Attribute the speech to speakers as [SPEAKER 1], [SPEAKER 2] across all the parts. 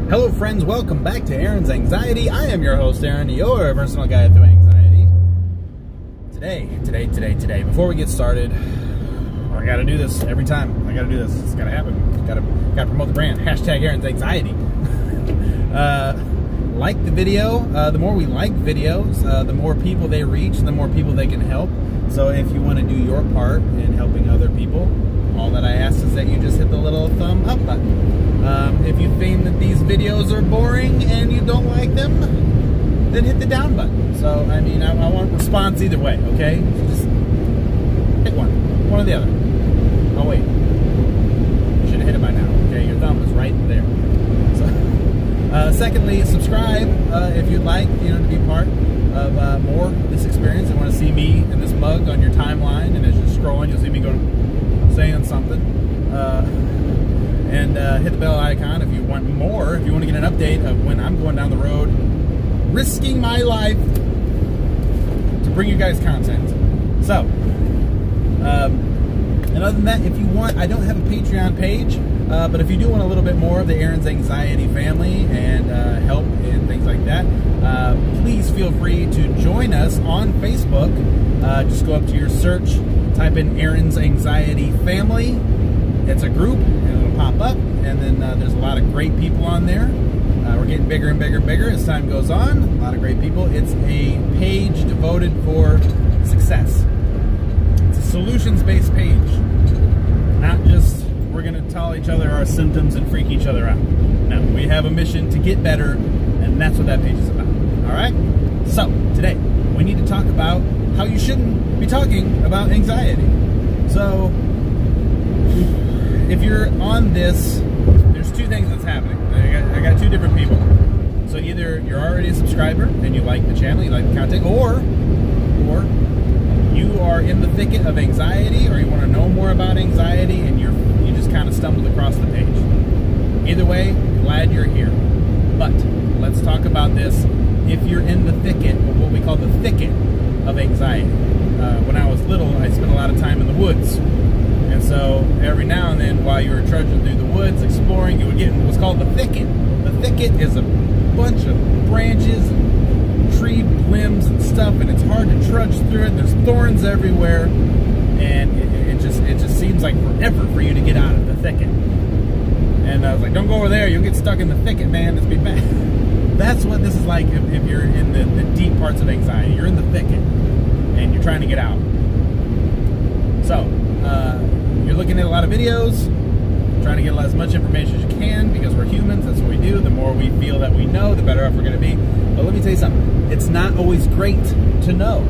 [SPEAKER 1] Hello friends, welcome back to Aaron's Anxiety. I am your host Aaron, your personal guide through anxiety. Today, before we get started, I gotta do this every time. I gotta do this, it's gotta happen. Gotta promote the brand, hashtag Aaron's Anxiety. Like the video, the more we like videos, the more people they reach, the more people they can help. So if you want to do your part in helping other people, all that I ask is that you just hit the little thumb up button. If you think that these videos are boring and you don't like them, then hit the down button. So, I mean, I want a response either way, okay? So just hit one or the other. Oh, wait. You should have hit it by now, okay? Your thumb is right there. So, secondly, subscribe if you'd like, to be part of more of this experience. You want to see me and this mug on your timeline, and as you're scrolling, you'll see me saying something. And hit the bell icon if you want more, if you want to get an update of when I'm going down the road, risking my life to bring you guys content. So, and other than that, if you want, I don't have a Patreon page, but if you do want a little bit more of the Aaron's Anxiety family and help and things like that, please feel free to join us on Facebook. Just go up to your search, type in Aaron's Anxiety Family. It's a group, and it'll pop up, and then there's a lot of great people on there. We're getting bigger and bigger and bigger as time goes on. A lot of great people. It's a page devoted for success. It's a solutions-based page, not just we're going to tell each other our symptoms and freak each other out. No, we have a mission to get better, and that's what that page is about. All right? So, today, we need to talk about how you shouldn't be talking about anxiety. So, if you're on this, there's two things that's happening. I got two different people. So either you're already a subscriber and you like the channel, you like the content, or you are in the thicket of anxiety, or you want to know more about anxiety and you just kind of stumbled across the page. Either way, glad you're here. But let's talk about this. If you're in the thicket, or what we call the thicket of anxiety. When I was little, I spent a lot of time in the woods. And so every now and then, while you were trudging through the woods, exploring, you would get in what's called the thicket. The thicket is a bunch of branches and tree limbs and stuff, and it's hard to trudge through it. There's thorns everywhere, and it just seems like forever for you to get out of the thicket. And I was like, don't go over there, you'll get stuck in the thicket, man, it's be bad. That's what this is like if you're in the deep parts of anxiety. You're in the thicket, and you're trying to get out. So, you're looking at a lot of videos, trying to get as much information as you can, because we're humans, that's what we do. The more we feel that we know, the better off we're going to be. But let me tell you something, it's not always great to know,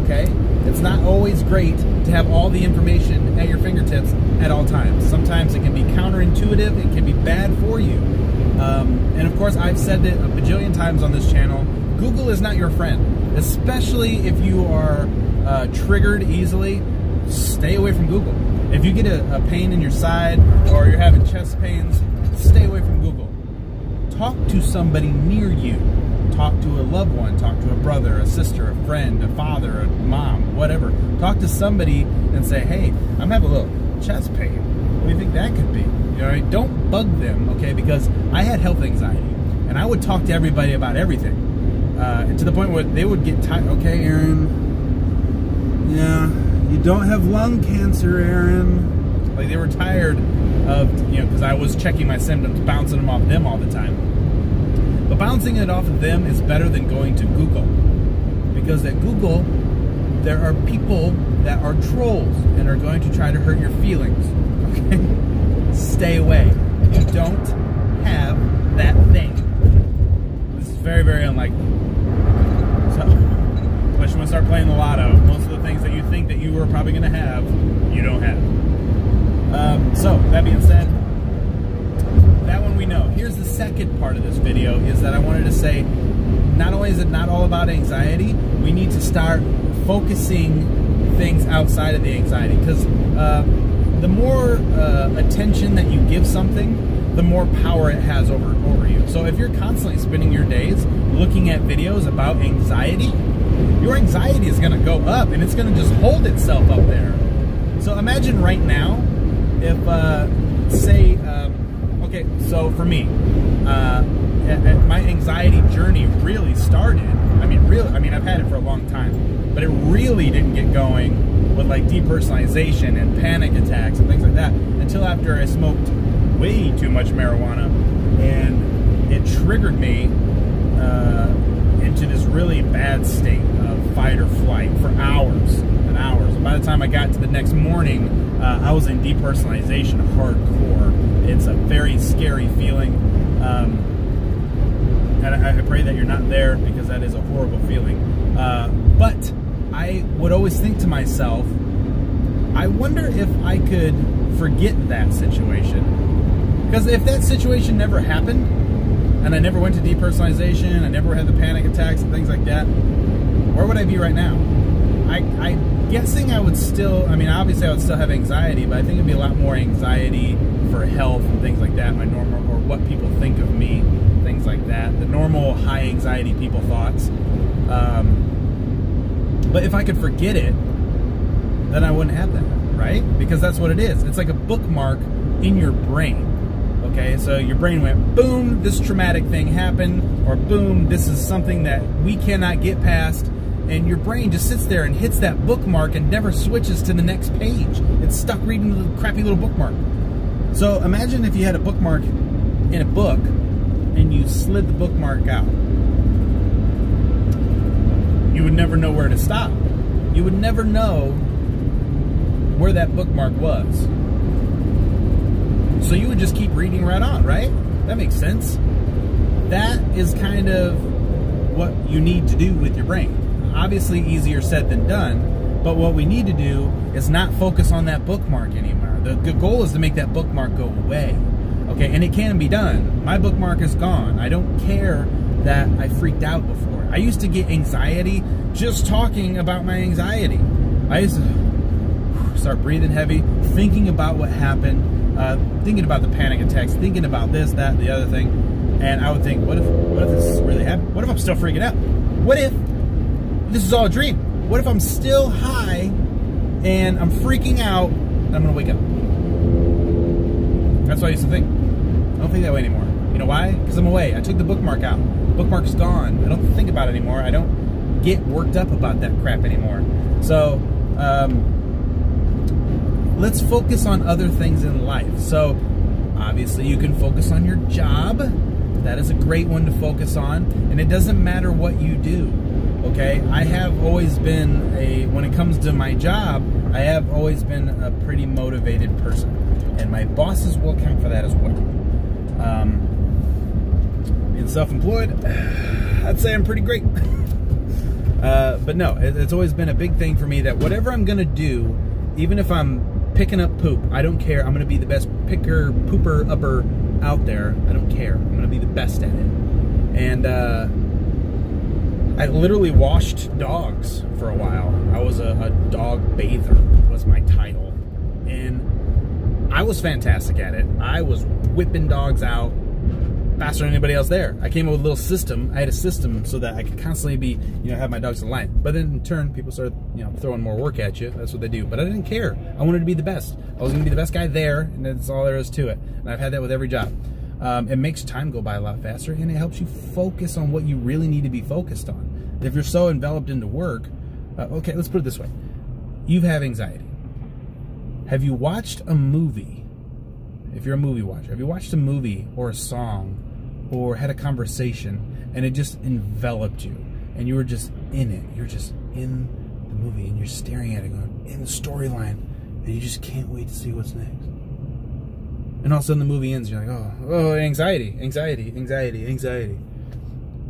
[SPEAKER 1] okay? It's not always great to have all the information at your fingertips at all times. Sometimes it can be counterintuitive, it can be bad for you. And of course, I've said it a bajillion times on this channel, Google is not your friend, especially if you are triggered easily. Stay away from Google. If you get a pain in your side or you're having chest pains, stay away from Google. Talk to somebody near you. Talk to a loved one. Talk to a brother, a sister, a friend, a father, a mom, whatever. Talk to somebody and say, hey, I'm having a little chest pain. What do you think that could be? You know, don't bug them, okay? Because I had health anxiety, and I would talk to everybody about everything. To the point where they would get tired. Okay, Aaron, yeah, you don't have lung cancer, Aaron. Like, they were tired of, because I was checking my symptoms, bouncing them off them all the time. But bouncing it off of them is better than going to Google. Because at Google, there are people that are trolls and are going to try to hurt your feelings. Okay? Stay away. You don't have that thing. This is very, very unlikely. So, unless you want to start playing the lotto, most of the things that you think that you were probably going to have, you don't have. So, that being said, that one we know. Here's the second part of this video, is that I wanted to say, not only is it not all about anxiety, we need to start focusing things outside of the anxiety. Because the more attention that you give something, the more power it has over you. So if you're constantly spending your days looking at videos about anxiety, your anxiety is going to go up, and it's going to just hold itself up there. So imagine right now, if, say, okay, so for me, my anxiety journey really started. I mean, I've had it for a long time, but it really didn't get going with like depersonalization and panic attacks and things like that until after I smoked way too much marijuana, and it triggered me into this really bad state of fight or flight for hours and hours. And by the time I got to the next morning, I was in depersonalization hardcore. It's a very scary feeling. And I pray that you're not there, because that is a horrible feeling. But I would always think to myself, I wonder if I could forget that situation. Because if that situation never happened, and I never went to depersonalization, I never had the panic attacks and things like that, where would I be right now? I'm guessing I would still, I mean, obviously I would still have anxiety, but I think it'd be a lot more anxiety for health and things like that, my normal, or what people think of me, things like that, the normal high anxiety people thoughts. But if I could forget it, then I wouldn't have that, right? Because that's what it is. It's like a bookmark in your brain. Okay, so your brain went, boom, this traumatic thing happened, or boom, this is something that we cannot get past, and your brain just sits there and hits that bookmark and never switches to the next page. It's stuck reading the crappy little bookmark. So imagine if you had a bookmark in a book and you slid the bookmark out. You would never know where to stop. You would never know where that bookmark was. So you would just keep reading right on, right? That makes sense. That is kind of what you need to do with your brain. Obviously easier said than done, but what we need to do is not focus on that bookmark anymore. The goal is to make that bookmark go away. Okay, and it can be done. My bookmark is gone. I don't care that I freaked out before. I used to get anxiety just talking about my anxiety. I used to start breathing heavy, thinking about what happened, thinking about the panic attacks, thinking about this, that, the other thing, and I would think, what if this really happened? What if I'm still freaking out? What if this is all a dream? What if I'm still high and I'm freaking out and I'm gonna wake up? That's what I used to think. I don't think that way anymore. You know why? Because I'm away. I took the bookmark out. The bookmark's gone. I don't think about it anymore. I don't get worked up about that crap anymore. So, let's focus on other things in life. So, obviously you can focus on your job. That is a great one to focus on. And it doesn't matter what you do. Okay? I have always been when it comes to my job, I have always been a pretty motivated person. And my bosses will count for that as well. Being self-employed, I'd say I'm pretty great. But no, it's always been a big thing for me that whatever I'm going to do, even if I'm picking up poop, I don't care. I'm going to be the best picker, pooper, upper out there. I don't care. I'm going to be the best at it. And I literally washed dogs for a while. I was a dog bather was my title. And I was fantastic at it. I was whipping dogs out faster than anybody else there. I came up with a little system. I had a system so that I could constantly be, have my dogs in line. But then in turn, people started, throwing more work at you. That's what they do. But I didn't care. I wanted to be the best. I was going to be the best guy there, and that's all there is to it. And I've had that with every job. It makes time go by a lot faster, and it helps you focus on what you really need to be focused on. If you're so enveloped into work, okay, let's put it this way. You have anxiety. Have you watched a movie? If you're a movie watcher, have you watched a movie or a song or had a conversation and it just enveloped you and you were just in it? You're just in the movie and you're staring at it going, in the storyline, and you just can't wait to see what's next. And all of a sudden the movie ends, you're like, oh, anxiety, anxiety, anxiety, anxiety.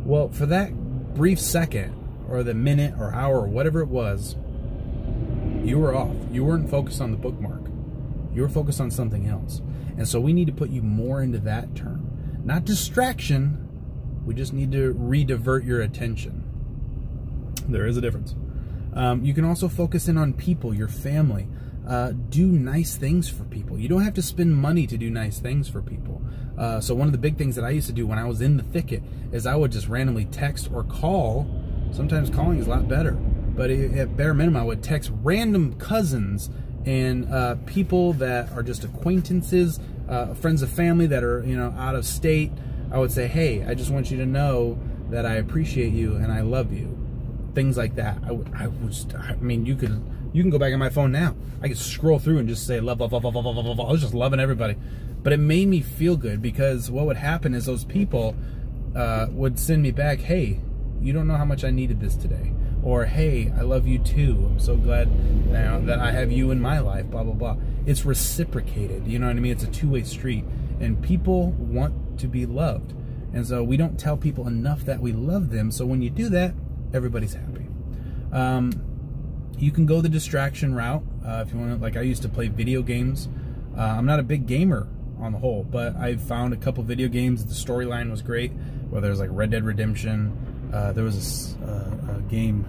[SPEAKER 1] Well, for that brief second or the minute or hour or whatever it was, you were off. You weren't focused on the bookmark. You were focused on something else. And so we need to put you more into that term. Not distraction. We just need to re-divert your attention. There is a difference. You can also focus in on people, your family. Do nice things for people. You don't have to spend money to do nice things for people. So one of the big things that I used to do when I was in the thicket is I would just randomly text or call. Sometimes calling is a lot better. But at bare minimum, I would text random cousins and people that are just acquaintances, friends of family that are out of state, I would say, hey, I just want you to know that I appreciate you and I love you. Things like that. I mean, you can go back on my phone now. I could scroll through and just say love, love, love, love, love, love, love. I was just loving everybody. But it made me feel good, because what would happen is those people would send me back, hey, you don't know how much I needed this today. Or, hey, I love you too. I'm so glad now that I have you in my life, blah, blah, blah. It's reciprocated, you know what I mean? It's a two-way street. And people want to be loved. And so we don't tell people enough that we love them. So when you do that, everybody's happy. You can go the distraction route if you want to. Like, I used to play video games. I'm not a big gamer on the whole, but I found a couple video games. The storyline was great, whether it was like Red Dead Redemption. There was a game,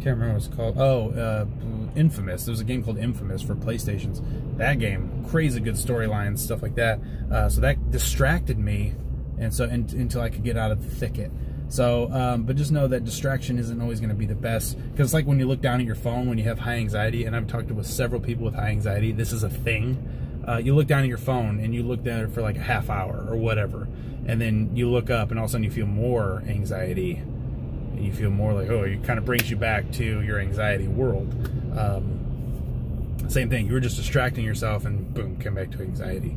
[SPEAKER 1] can't remember what it's called. Oh, Infamous. There was a game called Infamous for PlayStations. That game, crazy good storyline, stuff like that. So that distracted me, and so until I could get out of the thicket. So, but just know that distraction isn't always going to be the best, because it's like when you look down at your phone when you have high anxiety, and I've talked with several people with high anxiety. This is a thing. You look down at your phone and you look at it for like a half hour or whatever, and then you look up and all of a sudden you feel more anxiety, and you feel more like, oh, it kind of brings you back to your anxiety world. Same thing. You were just distracting yourself and boom, come back to anxiety.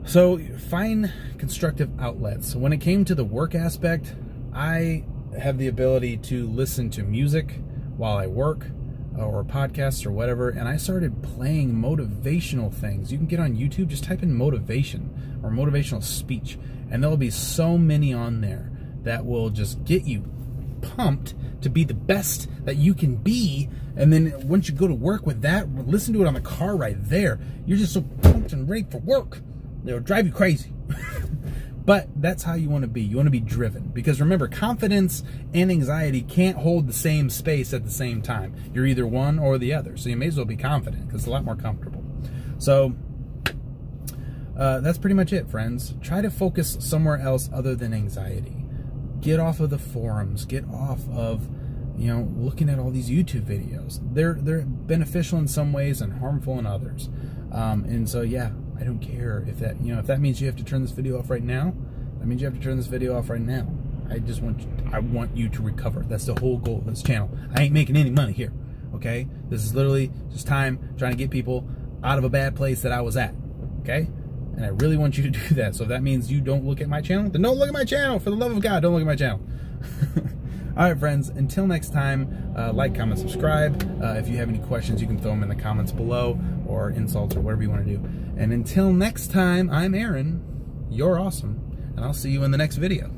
[SPEAKER 1] So find constructive outlets. When it came to the work aspect, I have the ability to listen to music while I work, or podcasts or whatever, and I started playing motivational things. You can get on YouTube, just type in motivation or motivational speech, and there'll be so many on there that will just get you pumped to be the best that you can be. And then once you go to work with that, listen to it on the car ride there. You're just so pumped and ready for work. It'll drive you crazy. But that's how you want to be. You want to be driven. Because remember, confidence and anxiety can't hold the same space at the same time. You're either one or the other. So you may as well be confident, because it's a lot more comfortable. So that's pretty much it, friends. Try to focus somewhere else other than anxiety. Get off of the forums. Get off of, you know, looking at all these YouTube videos. They're beneficial in some ways and harmful in others. And so, yeah, I don't care if that, you know, if that means you have to turn this video off right now, that means you have to turn this video off right now. I want you to recover. That's the whole goal of this channel. I ain't making any money here, okay? This is literally just time trying to get people out of a bad place that I was at, okay? And I really want you to do that. So if that means you don't look at my channel, then don't look at my channel. For the love of God, don't look at my channel. All right, friends, until next time, like, comment, subscribe. If you have any questions, you can throw them in the comments below, or insults, or whatever you want to do. And until next time, I'm Aaron. You're awesome. And I'll see you in the next video.